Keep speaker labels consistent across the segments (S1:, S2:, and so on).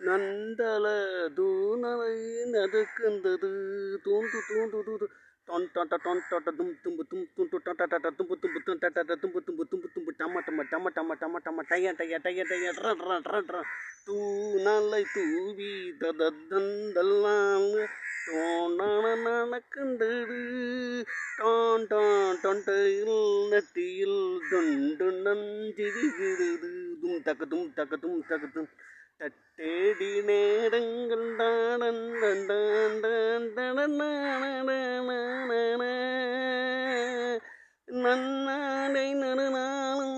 S1: நந்தல தூணலை நதுக்குந்தது தூண்டு தூண்டு தூது தொண்டாட்ட தொண்டாட்ட தும் தும்பு தும் துண்டு டட்ட தும்பு தும்பு துண்டாட்ட தும்பு தும்பு தும்பு தும்பு டம டம டம டம டம டம டைய டைய டைய டைய ர தூணலை தூவி ததந்தல்லாம் தோணான நடக்குந்தது டான் டான் தொண்டையில் நெத்தியில் துண்டு நஞ்சிடுகிறது தும் தக்க தும் தக்க தும் தக்க தும் தட்டேடி நேரங்கள் நன்னாடை நறுநாளும்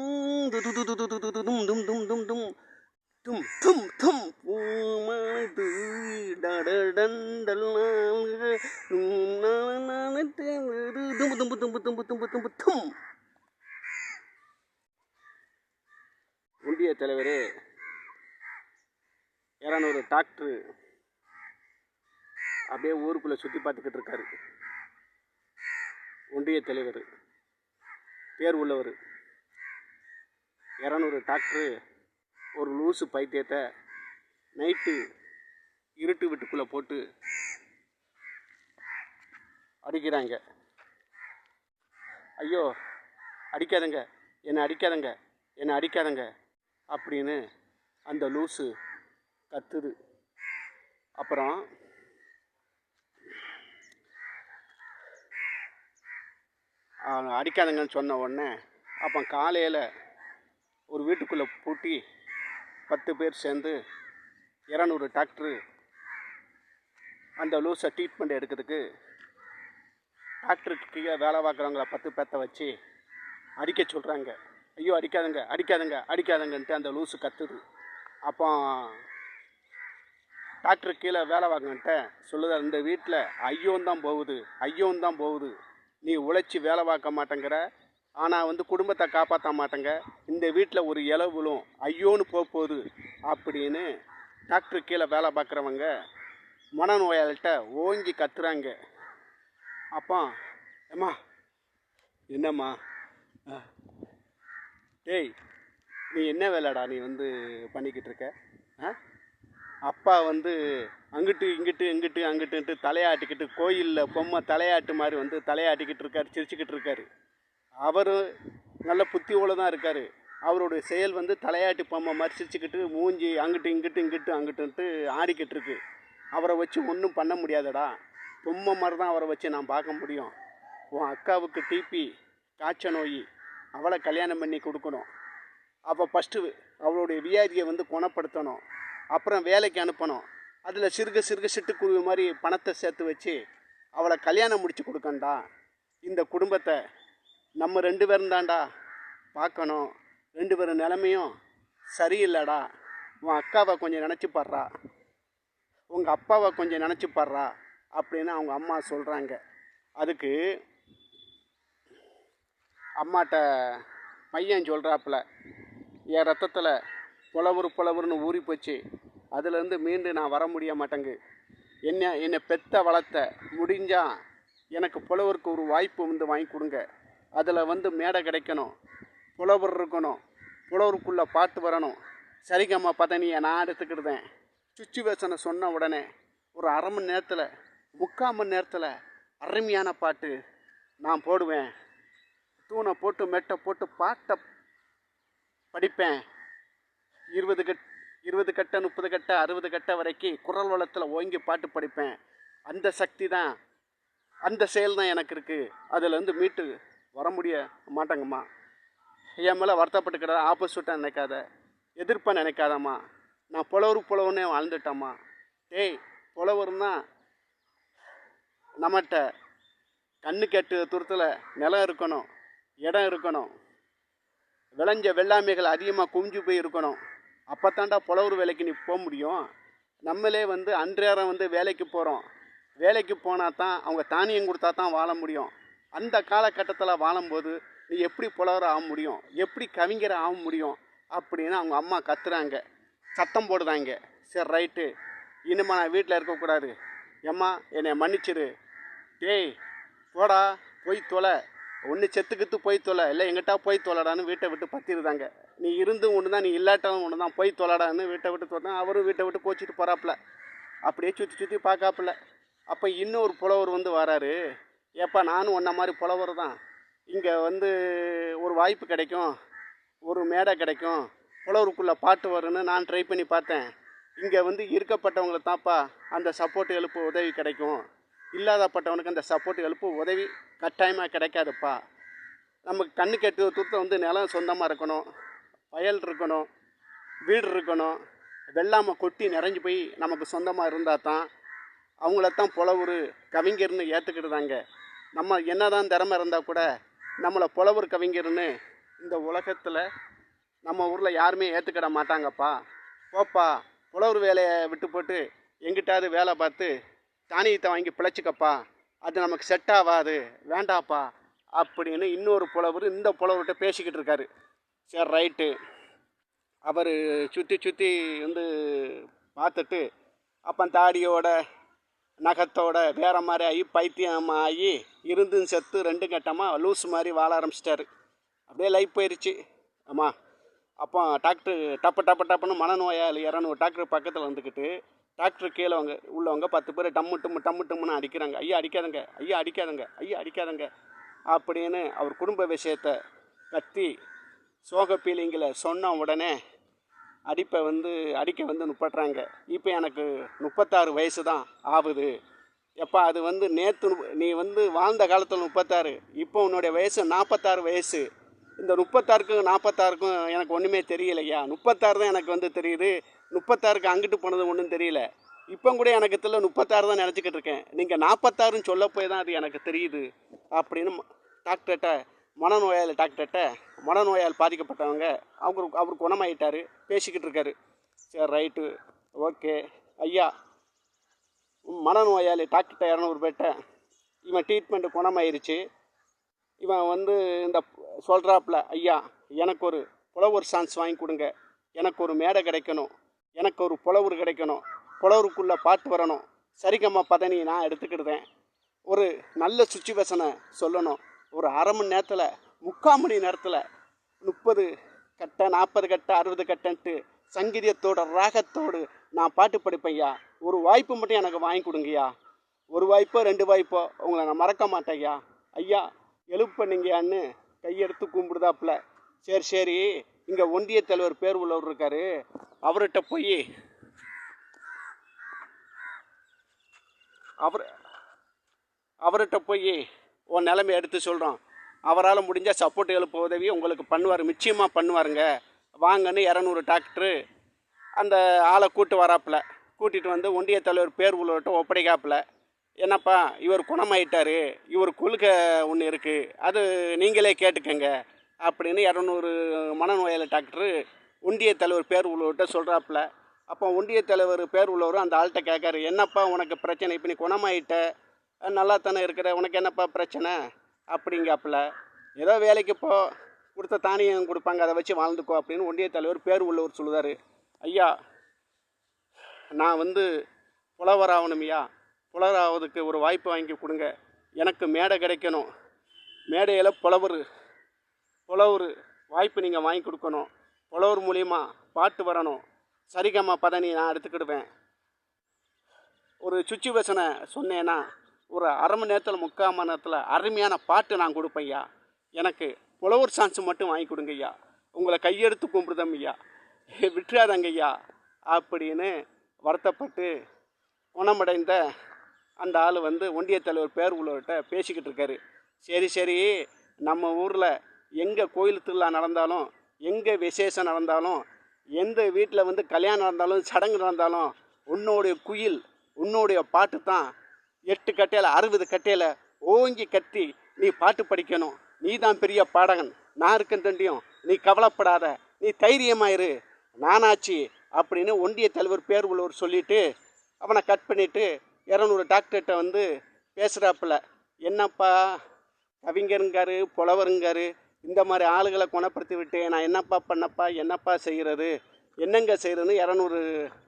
S1: தும் தும் தும் தும் தும் தும் தும் தும் பூமாலை தூடண்டல் தும்பு தும்பு தும்பு தும்பு தும்பு தும்பு தும். ஒன்றிய தலைவரே 200 டாக்டரு அப்படியே ஊருக்குள்ளே சுற்றி பார்த்துக்கிட்டு இருக்காரு. ஒன்றிய தலைவர் பேர் உள்ளவர் 200 டாக்டரு ஒரு லூசு பைத்தியத்தை நைட்டு இருட்டு வீட்டுக்குள்ளே போட்டு அடிக்கிறாங்க. ஐயோ அடிக்காதங்க, என்னை அடிக்காதங்க, என்னை அடிக்காதங்க அப்படின்னு அந்த லூசு கத்துது. அப்புறம் அடிக்காதங்கன்னு சொன்ன உடனே அப்போ காலையில் ஒரு வீட்டுக்குள்ளே பூட்டி 10 பேர் சேர்ந்து 200 டாக்டரு அந்த லூஸை ட்ரீட்மெண்ட் எடுக்கிறதுக்கு டாக்டருக்கு கீழே வேலை பார்க்குறவங்கள 10 பேர்த்த வச்சு அடிக்க சொல்கிறாங்க. ஐயோ அடிக்காதங்க அடிக்காதங்க அடிக்காதங்கன்ட்டு அந்த லூஸு கத்துது. அப்போ டாக்டருக்கு கீழே வேலை வாங்கிட்ட சொல்லுதா, இந்த வீட்டில் ஐயோந்தான் போகுது, நீ உழைச்சி வேலை பார்க்க மாட்டேங்கிற, ஆனால் குடும்பத்தை காப்பாற்ற மாட்டேங்க, இந்த வீட்டில் ஒரு இலை விழும், ஐயோன்னு போகுது அப்படின்னு டாக்டருக்கு கீழே வேலை பார்க்குறவங்க மனநோயாளிகிட்ட ஓங்கி கத்துறாங்க. அப்போ ஏம்மா என்னம்மா, டேய் நீ என்ன வேலைடா நீ பண்ணிக்கிட்டு இருக்க? அப்பா அங்கிட்டு இங்கிட்டுன்ட்டு தலையாட்டிக்கிட்டு கோயிலில் பொம்மை தலையாட்டு மாதிரி தலையாட்டிக்கிட்டு இருக்காரு, சிரிச்சுக்கிட்டு இருக்காரு. அவர் நல்ல புத்தியோடு தான் இருக்கார். அவருடைய செயல் தலையாட்டி பொம்மை மாதிரி சிரிச்சுக்கிட்டு மூஞ்சி அங்கிட்டுன்ட்டு ஆடிக்கிட்டு இருக்கு. அவரை வச்சு ஒன்றும் பண்ண முடியாதடா, பொம்மை மாதிரி தான் அவரை வச்சு நான் பார்க்க முடியும். உன் அக்காவுக்கு டிபி காய்ச்ச நோய், அவளை கல்யாணம் பண்ணி கொடுக்கணும். அப்போ ஃபஸ்ட்டு அவளுடைய வியாதியை குணப்படுத்தணும், அப்புறம் வேலைக்கு அனுப்பணும். அதில் சிறுக சிட்டுக்குருவி மாதிரி பணத்தை சேர்த்து வச்சு அவளை கல்யாணம் முடித்து கொடுக்கண்டா. இந்த குடும்பத்தை நம்ம 2 பேரும் தாண்டா பார்க்கணும், 2 பேரும் நிலைமையும் சரியில்லைடா. உன் அக்காவை கொஞ்சம் நினச்சி பாடுறா, உங்கள் அப்பாவை கொஞ்சம் நினச்சி பாடுறா அப்படின்னு அவங்க அம்மா சொல்கிறாங்க. அதுக்கு அம்மாட்ட பையன் சொல்கிறாப்புல, என் ரத்தத்தில் புலவுருன்னு ஊறி போச்சு, அதுலேருந்து மீண்டு நான் வர முடிய மாட்டேங்கு. என்னை பெத்த வளர்த்த முடிஞ்சால் எனக்கு புலவருக்கு ஒரு வாய்ப்பு வாங்கி கொடுங்க. அதில் மேடை கிடைக்கணும், புலவர் இருக்கணும், புலவருக்குள்ளே பாட்டு வரணும், சரிகம்மா பதனியை நான் எடுத்துக்கிடுதேன். சுச்சுவேஷனை சொன்ன உடனே ஒரு 1/2 மணி நேரத்தில் 3/4 மணி நேரத்தில் அருமையான பாட்டு நான் போடுவேன். தூணை போட்டு மெட்டை போட்டு பாட்டை படிப்பேன். 20 கட்டை 30 கட்டை 60 கட்டை வரைக்கும் குரல் வளத்தில் ஓங்கி பாட்டு படிப்பேன். அந்த சக்தி தான், அந்த செயல் தான் எனக்கு இருக்குது. அதில் மீட்டு வர முடிய மாட்டேங்கம்மா. என் மேலே வருத்தப்பட்டுக்கிற ஆப்போசிட்டாக நினைக்காத, எதிர்ப்பாக நினைக்காதம்மா. நான் புலவருன்னே வாழ்ந்துட்டேம்மா. டேய் புலவர்னா நம்மகிட்ட கண்ணு கெட்டு தூரத்தில் நிலம் இருக்கணும், இடம் இருக்கணும், விளைஞ்ச வெள்ளாமைகள் அதிகமாக குவிஞ்சு போய் இருக்கணும். அப்போ தாண்டா புலவர் வேலைக்கு நீ போக முடியும். நம்மளே அன்றாடம் வேலைக்கு போகிறோம், வேலைக்கு போனால் தான் அவங்க தானியம் கொடுத்தா தான் வாழ முடியும். அந்த காலகட்டத்தில் வாழும்போது நீ எப்படி புலவர் ஆக முடியும், எப்படி கவிஞர் ஆக முடியும் அப்படின்னு அவங்க அம்மா கத்துறாங்க, சத்தம் போடுதாங்க. சரி ரைட்டு, இனிமே நான் வீட்டில் இருக்கக்கூடாது, எம்மா என்னை மன்னிச்சிரு, டேய் போடா போய் தொலை, ஒன்று செத்துக்கித்து போய் தொலை, இல்லை எங்கிட்டா போய் தொலைடான்னு வீட்டை விட்டு பற்றிருந்தாங்க. நீ இருந்தும் ஒன்று தான், நீ இல்லாட்டாலும் ஒன்று தான், போய் தொலைடான்னு வீட்டை விட்டு தொலைதான். அவரும் வீட்டை விட்டு கோச்சிட்டு போகிறாப்புல. அப்படியே சுற்றி சுற்றி பார்க்காப்புல. அப்போ இன்னொரு புலவர் வந்து வராரு. ஏப்பா நானும் ஒன்றை மாதிரி புலவர் தான், இங்கே வந்து ஒரு வாய்ப்பு கிடைக்கும், ஒரு மேடை கிடைக்கும், புலவருக்குள்ளே பாட்டு வரும்னு நான் ட்ரை பண்ணி பார்த்தேன். இங்கே வந்து இருக்கப்பட்டவங்களுக்கு தான்ப்பா அந்த சப்போர்ட் எழுப்பு உதவி கிடைக்கும், இல்லாதப்பட்டவனுக்கு அந்த சப்போர்ட் எழுப்பு உதவி கட்டாயமாக கிடைக்காதுப்பா. நமக்கு கண்ணு கெட்டு தூரத்தை வந்து நிலம் சொந்தமாக இருக்கணும், வயல் இருக்கணும், வீடு இருக்கணும், வெள்ளாமல் கொட்டி நிறைஞ்சு போய் நமக்கு சொந்தமாக இருந்தால் தான் அவங்களத்தான் புலவர் கவிஞர்னு ஏற்றுக்கிடுதாங்க. நம்ம என்ன தான் திறமை இருந்தால் கூட நம்மளை புலவர் கவிஞர்னு இந்த உலகத்தில் நம்ம ஊரில் யாருமே ஏற்றுக்கிட மாட்டாங்கப்பா. போப்பா, புலவர் வேலையை விட்டு போட்டு எங்கிட்டாவது வேலை பார்த்து தானியத்தை வாங்கி பிழைச்சிக்கப்பா, அது நமக்கு செட் ஆகாது, வேண்டாப்பா அப்படின்னு இன்னொரு புலவர் இந்த புலவர்கிட்ட பேசிக்கிட்டு இருக்காரு. சரி ரைட்டு. அவர் சுற்றி சுற்றி வந்து பார்த்துட்டு அப்போ தாடியோட நகத்தோட வேற மாதிரி ஆகி பைத்தியம் ஆகி இருந்தும் செத்து ரெண்டு கட்டமாக லூஸ் மாதிரி வாழ ஆரம்பிச்சிட்டாரு. அப்படியே லைஃப் போயிடுச்சு. ஆமாம். அப்போ டாக்டர் டப்புன்னு மனநோயாளி 200 டாக்டர் பக்கத்தில் வந்துக்கிட்டு டாக்டர் கீழே உள்ளவங்க 10 பேர் டம்முன்னு அடிக்கிறாங்க. ஐயா அடிக்காதங்க, ஐயா அடிக்காதங்க, ஐயா அடிக்காதங்க அப்படின்னு அவர் குடும்ப விஷயத்தை கத்தி சோக பீலிங்கில் சொன்ன உடனே அடிக்க வந்து நுப்பட்டுறாங்க. இப்போ எனக்கு 36 வயசு தான் ஆகுது. எப்பா அது வந்து நேற்று நீ வந்து வாழ்ந்த காலத்தில் 36, இப்போ உன்னுடைய வயசு 46 வயசு. இந்த 36க்கும் 46க்கும் எனக்கு ஒன்றுமே தெரியலையா. 36 தான் எனக்கு வந்து தெரியுது, 36க்கு அங்கிட்டு போனது ஒன்றும் தெரியல. இப்போ கூட எனக்கு தெரியல, 36 தான் நினச்சிக்கிட்டு இருக்கேன். நீங்கள் 46ன்னு சொல்ல போய் தான் அது எனக்கு தெரியுது அப்படின்னு டாக்டர்கிட்ட டாக்டர்கிட்ட மனநோயால் பாதிக்கப்பட்டவங்க அவர் குணமாயிட்டார் பேசிக்கிட்டு இருக்காரு. சரி ரைட்டு, ஓகே ஐயா. மனநோயாளி டாக்டர்கிட்ட 200 பேர்ட்ட இவன் ட்ரீட்மெண்ட்டு குணமாயிருச்சு. இவன் வந்து இந்த சொல்கிறாப்புல, ஐயா எனக்கு ஒரு புலவர் சான்ஸ் வாங்கி கொடுங்க, எனக்கு ஒரு மேடை கிடைக்கணும், எனக்கு ஒரு புலவர் கிடைக்கணும், புலவருக்குள்ளே பாட்டு வரணும், சரிகமா பதனி நான் எடுத்துக்கிடுதேன், ஒரு நல்ல சுச்சுவேஷனை சொல்லணும், ஒரு அரை மணி நேரத்தில் 3/4 மணி நேரத்தில் 30 கட்டை 40 கட்டை 60 கட்டைன்ட்டு சங்கீதத்தோட ராகத்தோடு நான் பாட்டு படிப்பேன்யா. ஒரு வாய்ப்பு மட்டும் எனக்கு வாங்கி கொடுங்கய்யா. ஒரு வாய்ப்போ 2 வாய்ப்போ உங்களை நான் மறக்க மாட்டேன்யா. ஐயா எழுப்பண்ணீங்கயான்னு கையெடுத்து கும்பிடுதாப்புல. சரி இங்கே ஒன்றிய தலைவர் பேர் உள்ளவர் இருக்கார், அவர்கிட்ட போய் உன் நிலைமை எடுத்து சொல்கிறோம். அவரால் முடிஞ்சால் சப்போர்ட் எழுப்ப உதவி உங்களுக்கு பண்ணுவார், நிச்சயமாக பண்ணுவாருங்க, வாங்கன்னு 200 டாக்டரு அந்த ஆளை கூட்டிகிட்டு வந்து ஒன்றிய தலைவர் பேர் உள்ளவர்கிட்ட ஒப்படைக்காப்புல. என்னப்பா இவர் குணமாயிட்டார், இவர் கொள்கை ஒன்று இருக்குது, அது நீங்களே கேட்டுக்கங்க அப்படின்னு 200 மனநோயாளி டாக்டரு ஒன்றிய தலைவர் பேர் உள்ளவர்கிட்ட சொல்கிறாப்புல. அப்போ ஒன்றிய தலைவர் பேர் உள்ளவர் அந்த ஆள்கிட்ட கேட்காரு, என்னப்பா உனக்கு பிரச்சனை, இப்போ நீ குணமாயிட்ட, நல்லா தானே இருக்கிற, உனக்கு என்னப்பா பிரச்சனை அப்படிங்காப்புல. ஏதோ வேலைக்கு கொடுத்த தானியம் கொடுப்பாங்க, அதை வச்சு வாழ்ந்துக்கோ அப்படின்னு ஒன்றிய தலைவர் பேர் உள்ளவர் சொல்லுதார். ஐயா நான் வந்து புலவராகணுமையா, புலவராவதுக்கு ஒரு வாய்ப்பு வாங்கி கொடுங்க, எனக்கு மேடை கிடைக்கணும், மேடையில் புலவர் வாய்ப்பு நீங்கள் வாங்கி கொடுக்கணும், புலவர் மூலிமா பாட்டு வரணும், சரிகமா பதனி நான் எடுத்துக்கிடுவேன், ஒரு சுச்சுவேஷனை சொன்னேன்னா ஒரு அரை மணி நேரத்தில் 3/4 மணி நேரத்தில் அருமையான பாட்டு நான் கொடுப்பேன் ஐயா, எனக்கு புலவர் சான்ஸ் மட்டும் வாங்கி கொடுங்க ஐயா, உங்களை கையெடுத்து கும்பிடுதம் ஐயா, விட்டுறாதங்க ஐயா அப்படின்னு வருத்தப்பட்டு குணமடைந்த அந்த ஆள் வந்து ஒன்றிய தலைவர் பேர் உள்ளவர்கிட்ட பேசிக்கிட்டு இருக்காரு. சரி நம்ம ஊரில் எங்கே கோயில் திருவிழா நடந்தாலும், எங்கே விசேஷம் நடந்தாலும், எந்த வீட்டில் வந்து கல்யாணம் நடந்தாலும் சடங்கு நடந்தாலும் உன்னுடைய குயில் உன்னுடைய பாட்டு தான் 8 கட்டையில் 60 கட்டையில் ஓங்கி கத்தி நீ பாட்டு படிக்கணும், நீ தான் பெரிய பாடகன், நான் இருக்கேன் தண்டியும், நீ கவலைப்படாத, நீ தைரியமாயிரு, நானாச்சு அப்படின்னு ஒன்றிய தலைவர் பேர் உள்ளவர் சொல்லிவிட்டு அவனை கட் பண்ணிவிட்டு 200 டாக்டர்கிட்ட வந்து பேசுகிறாப்புல. என்னப்பா கவிஞருங்காரு புலவருங்காரு, இந்த மாதிரி ஆளுகளை குணப்படுத்தி விட்டு நான் என்னப்பா செய்கிறது, என்னங்க செய்கிறதுன்னு 200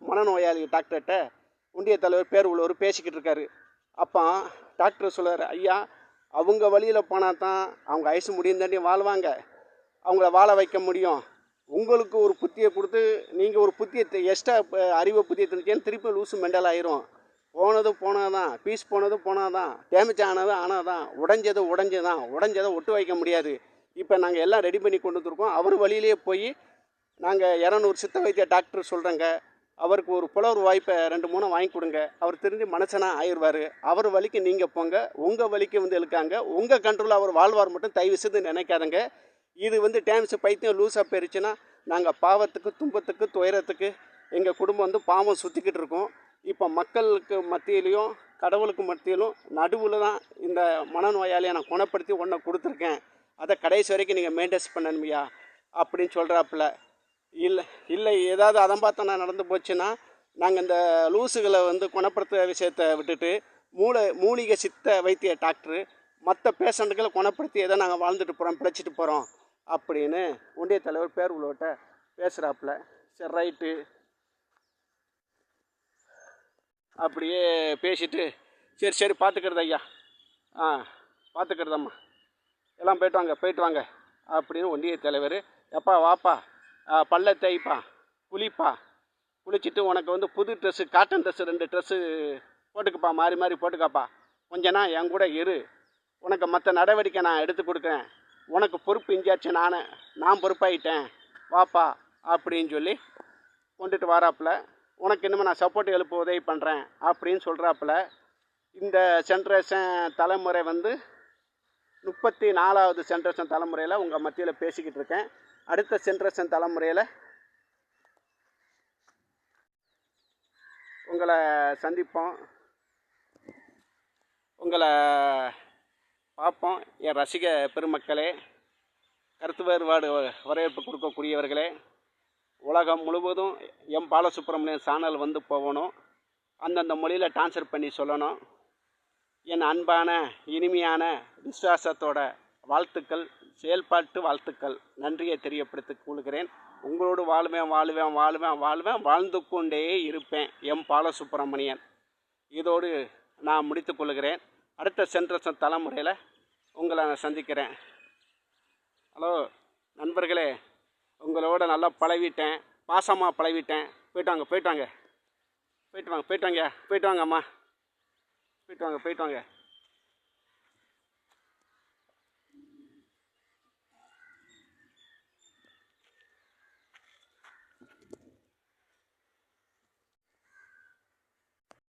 S1: மனநோயாளி டாக்டர்கிட்ட ஒன்றிய தலைவர் பேர் உள்ளவர் பேசிக்கிட்டு இருக்காரு. அப்போ டாக்டர் சொல்கிறார், ஐயா அவங்க வழியில் போனால் தான் அவங்க ஆயுசு முடியும் தாண்டி வாழ்வாங்க, அவங்கள வாழ வைக்க முடியும். உங்களுக்கு ஒரு புத்தியை கொடுத்து நீங்கள் ஒரு புத்தியை எக்ஸ்ட்ரா அறிவை புத்தியை தெரிஞ்சேன்னு திருப்பி லூசு மெண்டல் ஆயிரும். போனது போனாதான், பீஸ் போனது போனாதான், டேமேஜ் ஆனது ஆனாதான், உடஞ்சதை ஒட்டு வைக்க முடியாது. இப்போ நாங்கள் எல்லாம் ரெடி பண்ணி கொண்டு வந்துருக்கோம். அவர் வழியிலே போய் நாங்கள் 200 சித்த வைத்திய டாக்டர் சொல்கிறேங்க, அவருக்கு ஒரு புலவர் வாய்ப்பை 2-3 வாங்கி கொடுங்க, அவர் தெரிஞ்சு மனுஷனாக ஆயிடுவார். அவர் வழிக்கு நீங்கள் போங்க, உங்கள் வழிக்கு வந்து இழுக்காங்க, உங்கள் கண்ட்ரோலில் அவர் வாழ்வார் மட்டும் தயவு செய்து நினைக்காதங்க. இது வந்து டேம்ஸ் பைத்தியம் லூஸாக போயிருச்சுன்னா நாங்கள் பாவத்துக்கு துன்பத்துக்கு துயரத்துக்கு எங்கள் குடும்பம் வந்து பாவம் சுற்றிக்கிட்டு இருக்கோம். இப்போ மக்களுக்கு மத்தியிலையும் கடவுளுக்கு மத்தியிலும் நடுவில் தான் இந்த மனநோயாளியை நான் குணப்படுத்தி ஒன்றை கொடுத்துருக்கேன். அதை கடைசி வரைக்கும் நீங்கள் மெயின்டைன்ஸ் பண்ணணுமையா அப்படின்னு சொல்கிறாப்புல. இல்லை ஏதாவது அதம் பார்த்தா நடந்து போச்சுன்னா நாங்கள் இந்த லூசுகளை வந்து குணப்படுத்துகிற விஷயத்தை விட்டுட்டு மூலிகை சித்த வைத்திய டாக்டரு மற்ற பேஷண்ட்டுகளை குணப்படுத்தி எதை நாங்கள் வாழ்ந்துட்டு போகிறோம், பிழைச்சிட்டு போகிறோம் அப்படின்னு ஒன்றிய தலைவர் பேர் உள்ளவட்ட பேசுகிறாப்புல. சரி ரைட்டு அப்படியே பேசிட்டு சரி பார்த்துக்கிறது ஐயா, பார்த்துக்கிறதம்மா, எல்லாம் போயிட்டு வாங்க அப்படின்னு ஒன்றிய தலைவர். எப்பா வாப்பா, பல்ல தேய்ப்பா, குளிச்சுட்டு உனக்கு வந்து புது ட்ரெஸ்ஸு, காட்டன் ட்ரெஸ்ஸு 2 ட்ரெஸ்ஸு போட்டுக்கப்பா, மாறி போட்டுக்காப்பா, கொஞ்ச நாள் என் கூட இரு, உனக்கு மற்ற நடவடிக்கை நான் எடுத்து கொடுக்குறேன், உனக்கு பொறுப்பு இஞ்சாச்சு, நான் பொறுப்பாயிட்டேன் வாப்பா அப்படின்னு சொல்லி கொண்டுட்டு வராப்புல. உனக்கு இன்னும் நான் சப்போர்ட் எழுப்ப உதவி பண்ணுறேன் அப்படின்னு சொல்கிறாப்புல. இந்த ஜென்ரேஷன் தலைமுறை வந்து 34வது ஜென்ரேஷன் தலைமுறையில் உங்கள் மத்தியில் பேசிக்கிட்டு இருக்கேன். அடுத்த ஜென்ரேஷன் தலைமுறையில் உங்களை சந்திப்போம், உங்களை பார்ப்போம். என் ரசிக பெருமக்களே, கருத்து வேறுபாடு வரவேற்பு கொடுக்கக்கூடியவர்களே, உலகம் முழுவதும் எம் பாலசுப்ரமணியன் சேனல் வந்து போகணும், அந்தந்த மொழியில் ட்ரான்ஸ்ஃபர் பண்ணி சொல்லணும். என் அன்பான இனிமையான விசுவாசத்தோட வாழ்த்துக்கள், செயல்பாட்டு வாழ்த்துக்கள், நன்றியை தெரியப்படுத்திக் கொள்கிறேன். உங்களோடு வாழ்ந்து கொண்டே இருப்பேன். எம் பாலசுப்ரமணியன். இதோடு நான் முடித்து கொள்கிறேன். அடுத்த ஜென்ரேஷன் தலைமுறையில் உங்களை நான் சந்திக்கிறேன். ஹலோ நண்பர்களே, உங்களோட நல்லா பழகிட்டேன், பாசமாக பழகிட்டேன். போயிட்டு வாங்க அம்மா, போயிட்டு வாங்க.